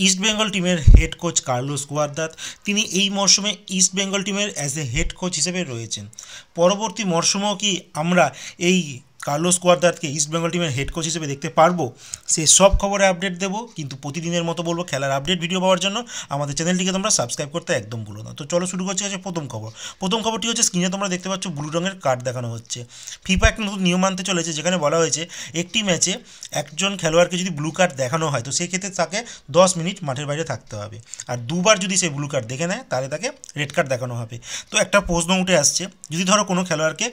East Bengal টিমের head coach Carlos Cuadrat তিনি এই মরশুমে ইস্ট বেঙ্গল টিমের অ্যাজ এ হেড কোচ হিসেবে রয়েছেন। পরবর্তী মরশুমেও কি আমরা এই কার্লোস কুয়াদ্রাতকে ইস্ট বেঙ্গল টিমের হেড কোচ হিসেবে দেখতে পারবো, সে সব খবরে আপডেট দেবো। কিন্তু প্রতিদিনের মতো বলবো, খেলার আপডেট ভিডিও পাওয়ার জন্য আমাদের চ্যানেলটিকে তোমরা সাবস্ক্রাইব করতে একদম ভুলো না। তো চলো শুরু করছি হচ্ছে প্রথম খবর। প্রথম খবরটি হচ্ছে স্ক্রিনে তোমরা দেখতে পাচ্ছ ব্লু রঙের কার্ড দেখানো হচ্ছে। ফিফা একটা নতুন নিয়ম আনতে চলেছে, যেখানে বলা হয়েছে একটি ম্যাচে একজন খেলোয়াড়কে যদি ব্লু কার্ড দেখানো হয় তো সেক্ষেত্রে তাকে 10 মিনিট মাঠের বাইরে থাকতে হবে, আর দুবার যদি সে ব্লু কার্ড দেখে নেয় তাহলে তাকে রেড কার্ড দেখানো হবে। তো একটা প্রশ্ন উঠে আসছে, যদি ধরো কোনো খেলোয়াড়কে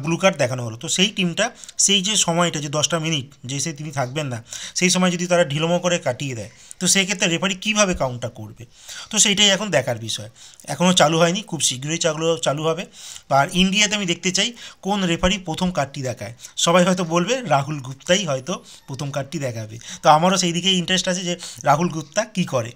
ব্লু কার্ড দেখানো হলো, তো সেই টিমটা সেই যে সময়টা যে 10টা মিনিট যে সে তিনি থাকবেন না, সেই সময় যদি তারা ঢিলমো করে কাটিয়ে দেয় তো সেই ক্ষেত্রে রেফারি কীভাবে কাউন্টার করবে, তো সেইটাই এখন দেখার বিষয়। এখনও চালু হয়নি, খুব শীঘ্রই চালু হবে। আর ইন্ডিয়াতে আমি দেখতে চাই কোন রেফারি প্রথম কার্ডটি দেখায়। সবাই হয়তো বলবে রাহুল গুপ্তাই হয়তো প্রথম কার্ডটি দেখাবে, তো আমারও সেই দিকেই ইন্টারেস্ট আছে যে রাহুল গুপ্তা কী করে।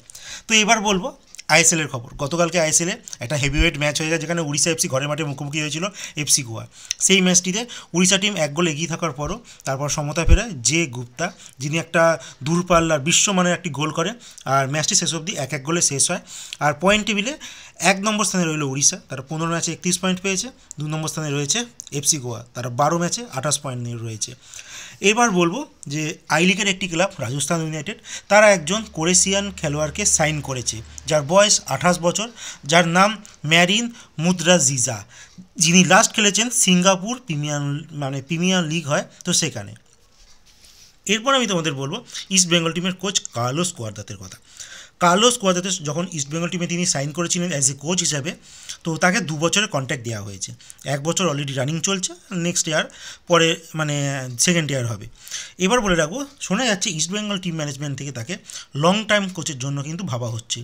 তো এবার বলবো আইএসএলের খবর। গতকালকে আইএসএলে একটা হেভিওয়েট ম্যাচ হয়ে গেছে, যেখানে উড়িষ্যা এফসি ঘরের মাঠে মুখোমুখি হয়েছিল এফসি গোয়া। সেই ম্যাচটিতে উড়িষ্যা টিম 1 গোল এগিয়ে থাকার পরও তারপর সমতা ফেরায় যে গুপ্তা, যিনি একটা দূরপাল্লার বিশ্বমানের একটি গোল করে, আর ম্যাচটি শেষ অবধি 1-1 গোলে শেষ হয়। আর পয়েন্ট টেবিলে 1 নম্বর স্থানে রইল উড়িষ্যা, তারা 15 ম্যাচে 31 পয়েন্ট পেয়েছে। 2 নম্বর স্থানে রয়েছে এফসি গোয়া, তারা 12 ম্যাচে 28 পয়েন্ট নিয়ে রয়েছে। এবার বলবো যে আই লিগের একটি ক্লাব রাজস্থান ইউনাইটেড, তারা একজন ক্রোয়েশিয়ান খেলোয়াড়কে সাইন করেছে, যার বয়স 28 বছর, যার নাম ম্যারিন মুদ্রাজিজা, যিনি লাস্ট খেলেছেন সিঙ্গাপুর প্রিমিয়ার লিগ হয় তো সেখানে। এরপর আমি তোমাদের বলবো ইস্ট বেঙ্গল টিমের কোচ কার্লোস কুয়াদ্রাতের কথা। কার্লোস কুয়াদ্রাতে যখন ইস্ট বেঙ্গল টিমে তিনি সাইন করেছিলেন অ্যাজ এ কোচ হিসাবে, তো তাকে 2 বছরের কন্ট্রাক্ট দেওয়া হয়েছে। 1 বছর অলরেডি রানিং চলছে, নেক্সট ইয়ার পরে সেকেন্ড ইয়ার হবে। এবার বলে রাখবো, শোনা যাচ্ছে ইস্ট বেঙ্গল টিম ম্যানেজমেন্ট থেকে তাকে লং টাইম কোচের জন্য কিন্তু ভাবা হচ্ছে,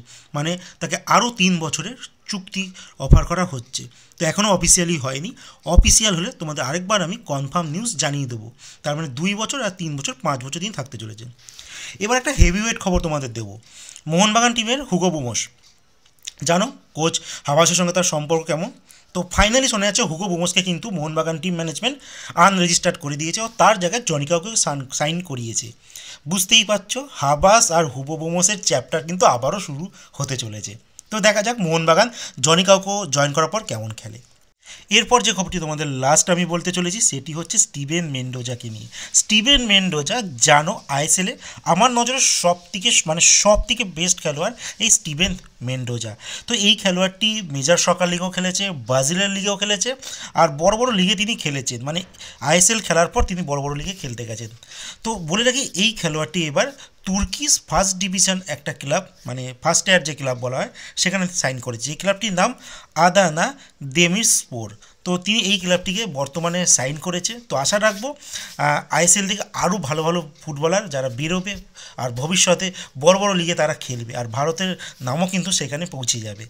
তাকে আরও 3 বছরের চুক্তি অফার করা হচ্ছে। তো এখনও অফিসিয়ালি হয়নি, অফিসিয়াল হলে তোমাদের আরেকবার আমি কনফার্ম নিউজ জানিয়ে দেবো। তার 2 বছর আর 3 বছর 5 বছর দিন থাকতে চলেছে। এবার একটা হেভিওয়েট খবর তোমাদের দেবো। মোহনবাগান টিমের হুগো বুমোস, জানো কোচ হাবাসের সঙ্গে তার সম্পর্ক কেমন। তো ফাইনালি শোনা যাচ্ছে হুগো বুমোসকে কিন্তু মোহনবাগান টিম ম্যানেজমেন্ট আনরেজিস্টার্ড করে দিয়েছে ও তার জায়গায় জনি কাউকে সাইন করিয়েছে। বুঝতেই পারছো, হাবাস আর হুগো বুমোসের চ্যাপ্টার কিন্তু আবারও শুরু হতে চলেছে। তো দেখা যাক মোহনবাগান জনি কাউকে জয়েন করার পর কেমন খেলে। এরপর যে খবরটি তোমাদের লাস্ট আমি বলতে চলেছি সেটি হচ্ছে স্টিভেন মেন্ডোজাকে নিয়ে। স্টিভেন মেন্ডোজা, জানো আইএসএলে আমার নজরে সবথেকে বেস্ট খেলোয়াড় এই স্টিভেন মেন্ডোজা। তো এই খেলোয়াড়টি মেজর সকার লিগেও খেলেছে, ব্রাজিলের লিগেও খেলেছে, আর বড় বড় লিগে তিনি খেলেছেন, আইএসএল খেলার পর তিনি বড় বড় লিগে খেলতে গেছেন। তো বলে রাখি এই খেলোয়াড়টি এবার তুর্কিশ ফার্স্ট ডিভিশন একটা ক্লাব, ফার্স্ট ইয়ার যে ক্লাব বলা হয় সেখানে সাইন করেছে। এই ক্লাবটির নাম আদানা দেমিরস্পোর। তো তিনি এই ক্লাবটিকে বর্তমানে সাইন করেছে। তো আশা রাখবো আইএসএল থেকে আরও ভালো ভালো ফুটবলার যারা বেরোবে, আর ভবিষ্যতে বড় বড় লিগে তারা খেলবে, আর ভারতের নামও কিন্তু সেখানে পৌঁছে যাবে।